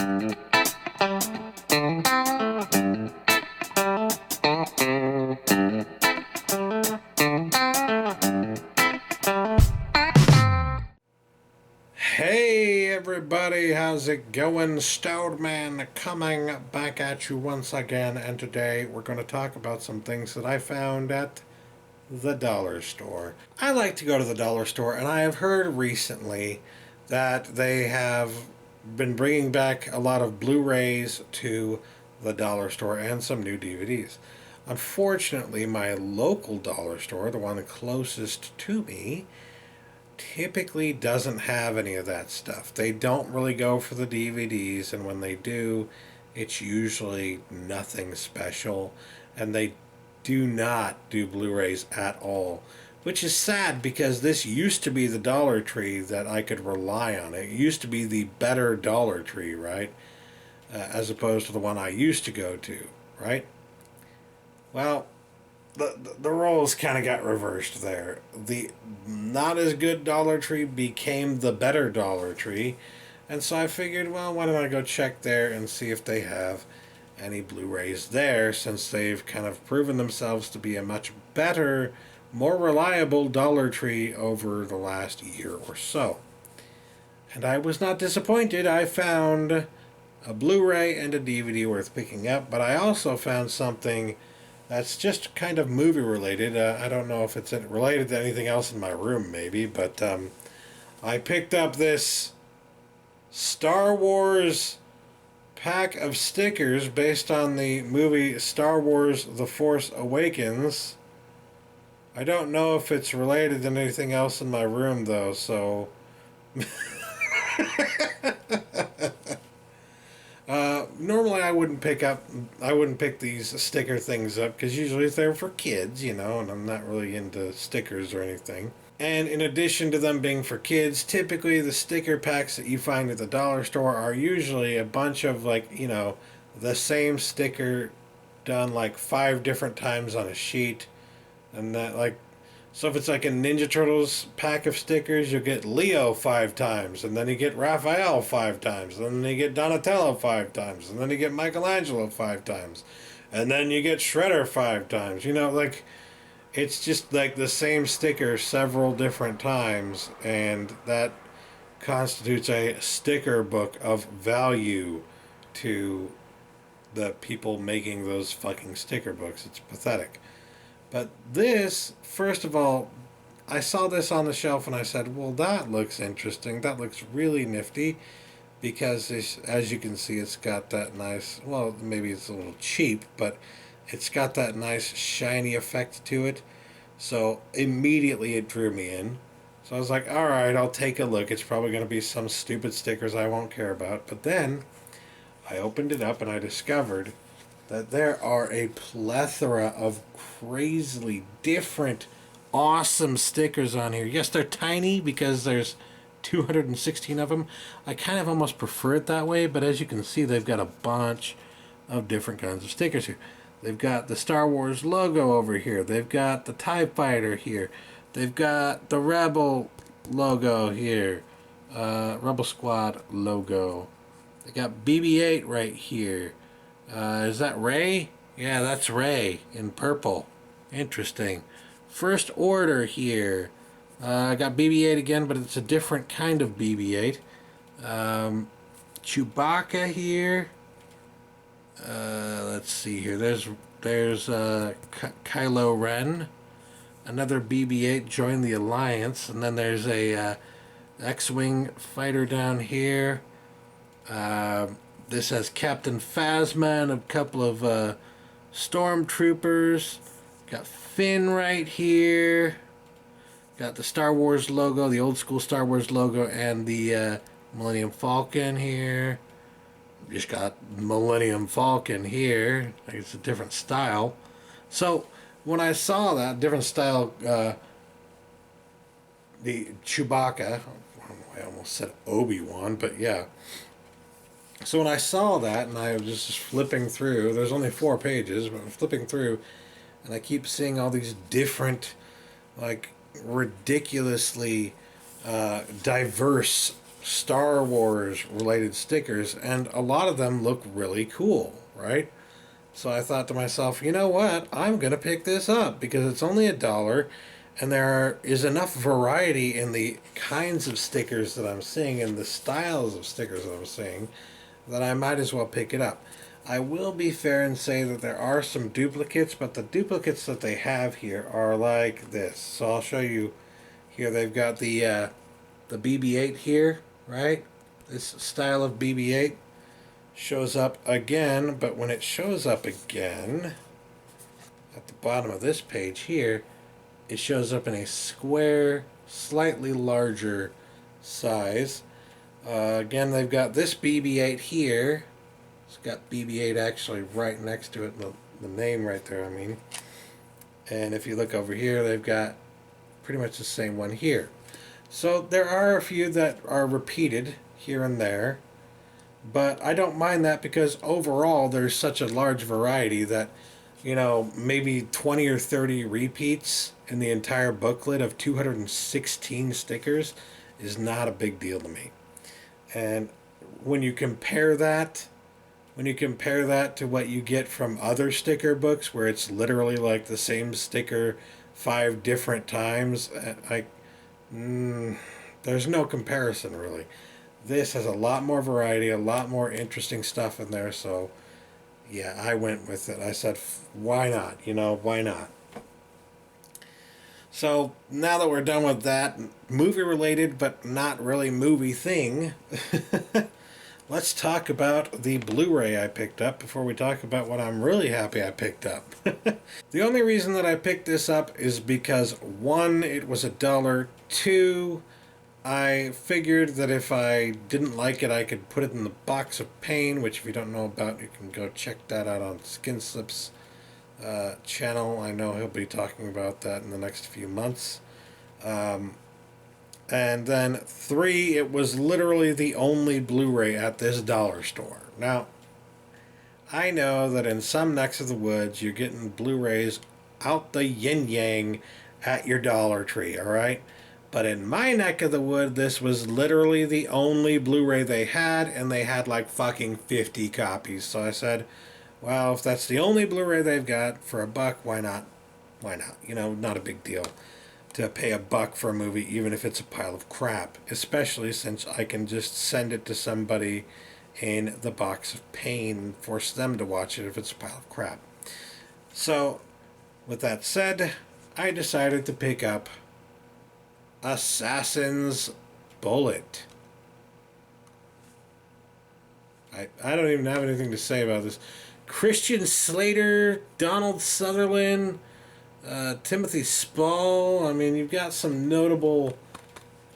Hey everybody, how's it going? Stoudman coming back at you once again, and today we're going to talk about some things that I found at the dollar store. I like to go to the dollar store, and I have heard recently that they have been bringing back a lot of Blu-rays to the dollar store and some new DVDs. Unfortunately, my local dollar store, the one closest to me, typically doesn't have any of that stuff. They don't really go for the DVDs, and when they do, it's usually nothing special, and they do not do Blu-rays at all, which is sad because this used to be the Dollar Tree that I could rely on. It used to be the better Dollar Tree, right? As opposed to the one I used to go to, right? Well, the roles kind of got reversed there. The not as good Dollar Tree became the better Dollar Tree, and so I figured, well, why don't I go check there and see if they have any Blu-rays there, since they've kind of proven themselves to be a much better, more reliable Dollar Tree over the last year or so. And I was not disappointed. I found a Blu-ray and a DVD worth picking up, but I also found something that's just kind of movie related. I don't know if it's related to anything else in my room, maybe, but I picked up this Star Wars pack of stickers based on the movie Star Wars The Force Awakens. I don't know if it's related to anything else in my room, though, so normally I wouldn't pick these sticker things up because usually they're for kids, and I'm not really into stickers or anything. And in addition to them being for kids, typically the sticker packs that you find at the dollar store are usually a bunch of the same sticker done like 5 different times on a sheet. And so if it's like a Ninja Turtles pack of stickers, you'll get Leo 5 times, and then you get Raphael 5 times, and then you get Donatello 5 times, and then you get Michelangelo 5 times, and then you get Shredder 5 times. It's just like the same sticker several different times, and that constitutes a sticker book of value to the people making those fucking sticker books. It's pathetic. But this, first of all, I saw this on the shelf and I said, well, that looks interesting. That looks really nifty because, as you can see, it's got that nice, well, maybe it's a little cheap, but it's got that nice shiny effect to it. So immediately it drew me in. So I was like, all right, I'll take a look. It's probably going to be some stupid stickers I won't care about. But then I opened it up and I discovered that there are a plethora of crazily different, awesome stickers on here. Yes, they're tiny because there's 216 of them. I kind of almost prefer it that way, but as you can see, they've got a bunch of different kinds of stickers here. They've got the Star Wars logo over here. They've got the TIE Fighter here. They've got the Rebel logo here. Rebel Squad logo. They got BB-8 right here. Is that Rey? Yeah, that's Rey in purple. Interesting. First Order here. I got BB-8 again, but it's a different kind of BB-8. Chewbacca here. Let's see here. There's Kylo Ren. Another BB-8 joined the Alliance. And then there's a X-Wing fighter down here. This has Captain Phasma and a couple of stormtroopers. Got Finn right here. Got the Star Wars logo, the old school Star Wars logo, and the Millennium Falcon here. Just got Millennium Falcon here. I think it's a different style. So when I saw that different style, the Chewbacca, I almost said Obi-Wan, but yeah. So when I saw that, and I was just flipping through, there's only 4 pages, but I'm flipping through, and I keep seeing all these different, ridiculously diverse Star Wars related stickers, and a lot of them look really cool, right? So I thought to myself, you know what? I'm going to pick this up because it's only $1, and there is enough variety in the kinds of stickers that I'm seeing and the styles of stickers that I'm seeing that I might as well pick it up. I will be fair and say that there are some duplicates, but the duplicates that they have here are like this. So I'll show you here. They've got the BB-8 here, right? This style of BB-8 shows up again, but when it shows up again at the bottom of this page here, it shows up in a square, slightly larger size. Again, they've got this BB-8 here. It's got BB-8 actually right next to it, the name right there, I mean. And if you look over here, they've got pretty much the same one here. So there are a few that are repeated here and there, but I don't mind that because overall there's such a large variety that, you know, maybe 20 or 30 repeats in the entire booklet of 216 stickers is not a big deal to me. And when you compare that to what you get from other sticker books where it's literally like the same sticker 5 different times, there's no comparison really. This has a lot more variety, a lot more interesting stuff in there, so yeah, I went with it. I said, why not? You know, why not? So now that we're done with that movie related but not really movie thing, let's talk about the Blu-ray I picked up before we talk about what I'm really happy I picked up. The only reason that I picked this up is because, one, it was $1. Two, I figured that if I didn't like it, I could put it in the box of pain, which if you don't know about, you can go check that out on Skin Slip's channel. I know he'll be talking about that in the next few months. And then 3, it was literally the only Blu-ray at this dollar store. Now, I know that in some necks of the woods, you're getting Blu-rays out the yin-yang at your Dollar Tree, alright? But in my neck of the wood, this was literally the only Blu-ray they had, and they had like fucking 50 copies. So I said, well, if that's the only Blu-ray they've got for $1, why not? Why not? You know, not a big deal to pay $1 for a movie, even if it's a pile of crap, especially since I can just send it to somebody in the box of pain and force them to watch it if it's a pile of crap. So, with that said, I decided to pick up Assassin's Bullet. I don't even have anything to say about this. Christian Slater, Donald Sutherland, Timothy Spall. I mean, you've got some notable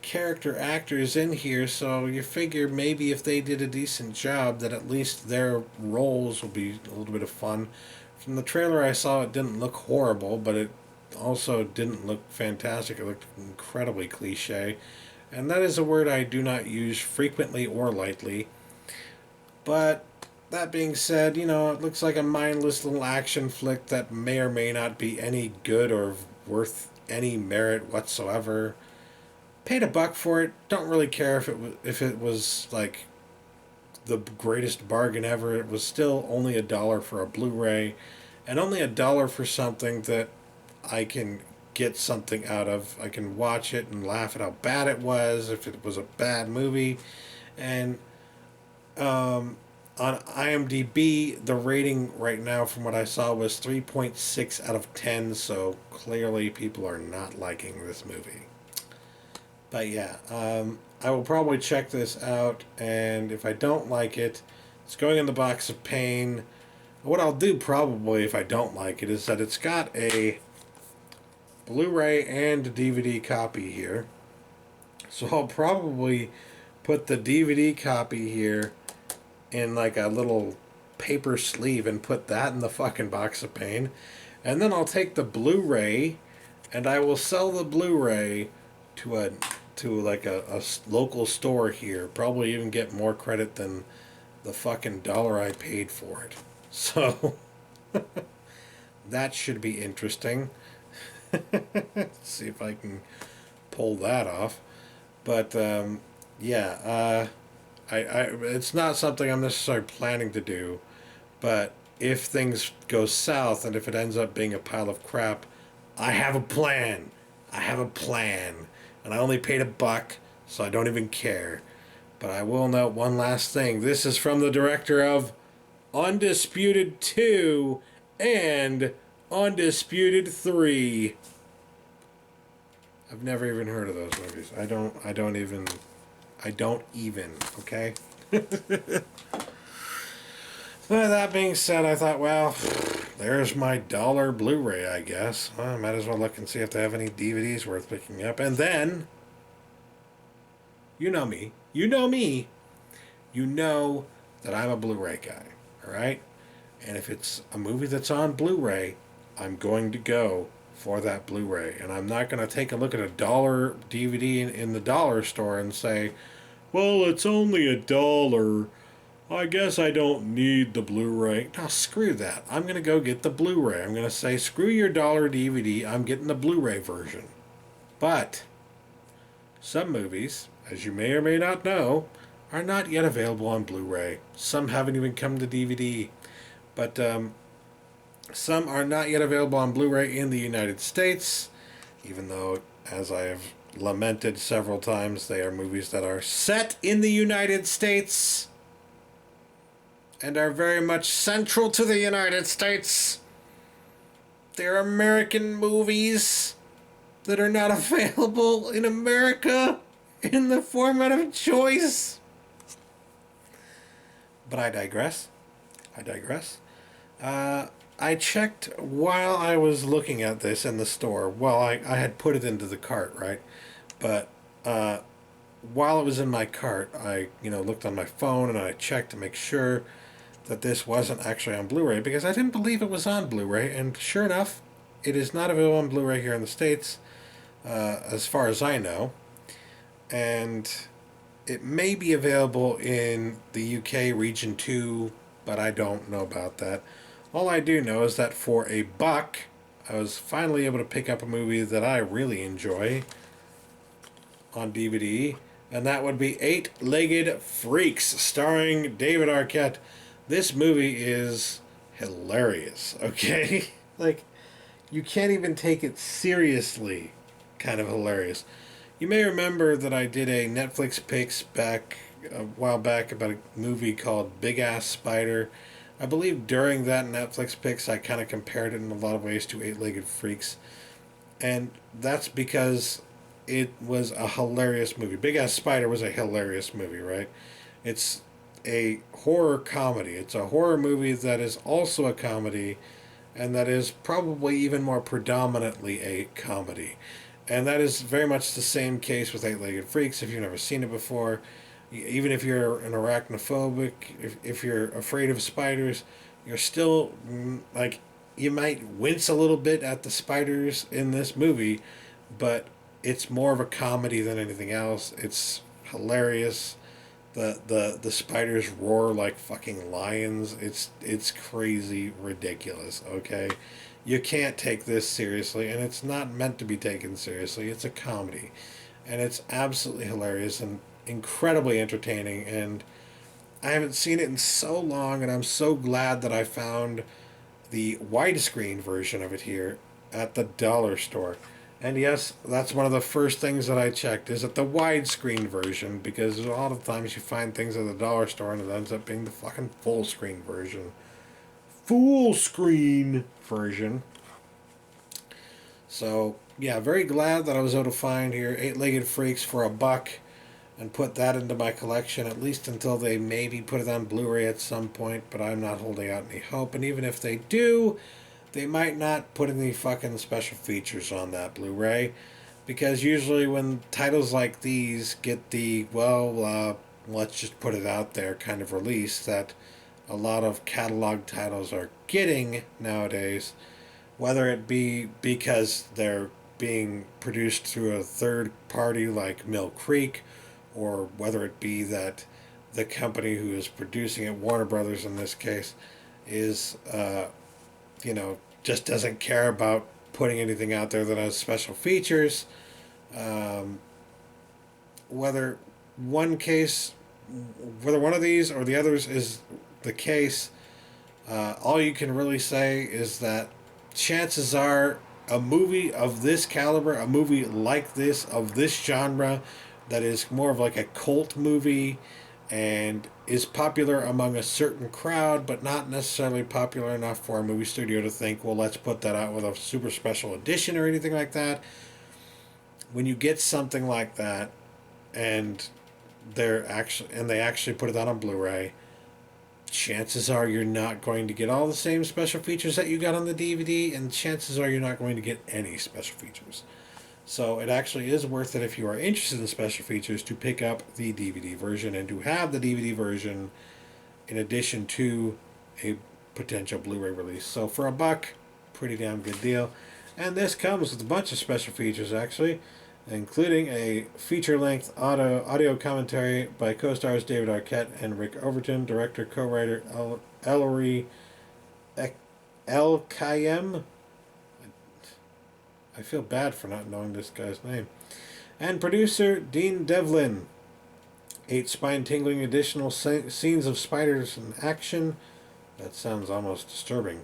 character actors in here, so you figure maybe if they did a decent job that at least their roles will be a little bit of fun. From the trailer I saw, it didn't look horrible, but it also didn't look fantastic. It looked incredibly cliche, and that is a word I do not use frequently or lightly. But that being said, you know, it looks like a mindless little action flick that may or may not be any good or worth any merit whatsoever. Paid $1 for it. Don't really care if it was like the greatest bargain ever. It was still only $1 for a Blu-ray, and only $1 for something that I can get something out of. I can watch it and laugh at how bad it was if it was a bad movie, and on IMDb, the rating right now, from what I saw, was 3.6 out of 10. So clearly, people are not liking this movie. But yeah, I will probably check this out, and if I don't like it, it's going in the box of pain. What I'll do probably if I don't like it is that it's got a Blu-ray and DVD copy here. So I'll probably put the DVD copy here in like a little paper sleeve and put that in the fucking box of pain. And then I'll take the Blu-ray and I will sell the Blu-ray to a local store here. Probably even get more credit than the fucking $1 I paid for it. So that should be interesting. Let's see if I can pull that off. But yeah, it's not something I'm necessarily planning to do, but if things go south and if it ends up being a pile of crap, I have a plan. I have a plan. And I only paid $1, so I don't even care. But I will note one last thing. This is from the director of Undisputed 2 and Undisputed 3. I've never even heard of those movies. I don't even, okay? Well, that being said, I thought, well, there's my dollar Blu-ray, I guess. Well, I might as well look and see if they have any DVDs worth picking up. And then, you know me. You know me. You know that I'm a Blu-ray guy, all right? And if it's a movie that's on Blu-ray, I'm going to go for that Blu-ray. And I'm not going to take a look at a dollar DVD in the dollar store and say, well, it's only $1. I guess I don't need the Blu-ray. No, screw that. I'm going to go get the Blu-ray. I'm going to say, screw your dollar DVD. I'm getting the Blu-ray version. But some movies, as you may or may not know, are not yet available on Blu-ray. Some haven't even come to DVD. But some are not yet available on Blu-ray in the United States, even though, as I have lamented several times, they are movies that are set in the United States and are very much central to the United States. They're American movies that are not available in America in the format of choice. But I digress. I checked while I was looking at this in the store. Well, I had put it into the cart, right? But while it was in my cart, I looked on my phone and I checked to make sure that this wasn't actually on Blu-ray because I didn't believe it was on Blu-ray. And sure enough, it is not available on Blu-ray here in the States, as far as I know. And it may be available in the UK Region 2, but I don't know about that. All I do know is that for $1, I was finally able to pick up a movie that I really enjoy on DVD, and that would be Eight-Legged Freaks, starring David Arquette. This movie is hilarious, okay? Like, you can't even take it seriously, kind of hilarious. You may remember that I did a Netflix picks back a while back about a movie called Big Ass Spider. I believe during that Netflix picks I kind of compared it in a lot of ways to Eight-Legged Freaks. And that's because it was a hilarious movie. Big Ass Spider was a hilarious movie, right? It's a horror comedy. It's a horror movie that is also a comedy, and that is probably even more predominantly a comedy. And that is very much the same case with Eight-Legged Freaks. If you've never seen it before, even if you're an arachnophobic, if you're afraid of spiders, you're still, like, you might wince a little bit at the spiders in this movie, but it's more of a comedy than anything else. It's hilarious. The spiders roar like fucking lions. It's crazy ridiculous, okay? You can't take this seriously, and it's not meant to be taken seriously. It's a comedy. And it's absolutely hilarious and incredibly entertaining, and I haven't seen it in so long, and I'm so glad that I found the widescreen version of it here at the dollar store. And yes, that's one of the first things that I checked. Is it the widescreen version? Because a lot of times you find things at the dollar store and it ends up being the fucking full screen version. Full screen version. So, yeah, very glad that I was able to find here Eight-Legged Freaks for $1 and put that into my collection, at least until they maybe put it on Blu-ray at some point, but I'm not holding out any hope. And even if they do, they might not put any fucking special features on that Blu-ray, because usually when titles like these get the, let's just put it out there kind of release that a lot of catalog titles are getting nowadays, whether it be because they're being produced through a third party like Mill Creek, or whether it be that the company who is producing it, Warner Brothers in this case, is just doesn't care about putting anything out there that has special features. Whether one case, whether one of these or the others is the case, all you can really say is that chances are a movie of this caliber, a movie like this, of this genre, that is more of like a cult movie and is popular among a certain crowd, but not necessarily popular enough for a movie studio to think, well, let's put that out with a super special edition or anything like that. When you get something like that, and they actually put it out on Blu-ray, chances are you're not going to get all the same special features that you got on the DVD, and chances are you're not going to get any special features. So it actually is worth it if you are interested in special features to pick up the DVD version and to have the DVD version in addition to a potential Blu-ray release. So for $1, pretty damn good deal. And this comes with a bunch of special features actually, including a feature-length audio commentary by co-stars David Arquette and Rick Overton, director co-writer Ellery El-Kayem. I feel bad for not knowing this guy's name. And producer Dean Devlin. 8 spine-tingling additional scenes of spiders in action. That sounds almost disturbing.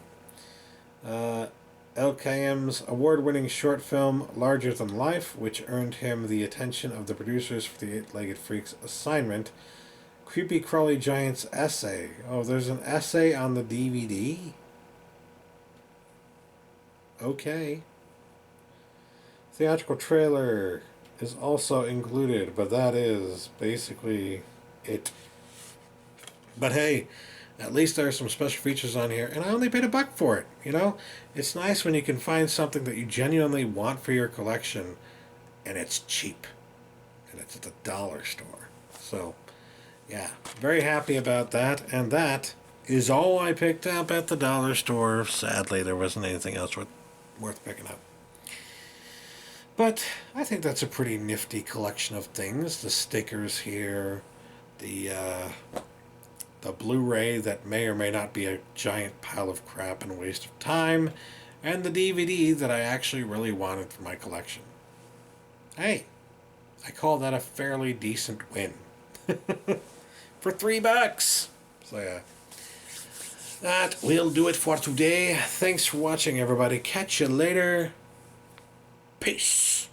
El-Kayem's award-winning short film Larger Than Life, which earned him the attention of the producers for the Eight-Legged Freaks assignment. Creepy Crawly Giant's essay. Oh, there's an essay on the DVD? Okay. Theatrical trailer is also included, but that is basically it. But hey, at least there are some special features on here, and I only paid $1 for it. You know, it's nice when you can find something that you genuinely want for your collection, and it's cheap, and it's at the dollar store. So, yeah, very happy about that, and that is all I picked up at the dollar store. Sadly, there wasn't anything else worth picking up. But I think that's a pretty nifty collection of things. The stickers here, the Blu-ray that may or may not be a giant pile of crap and a waste of time, and the DVD that I actually really wanted for my collection. Hey, I call that a fairly decent win. For $3. So yeah. That will do it for today. Thanks for watching, everybody. Catch you later. Peace.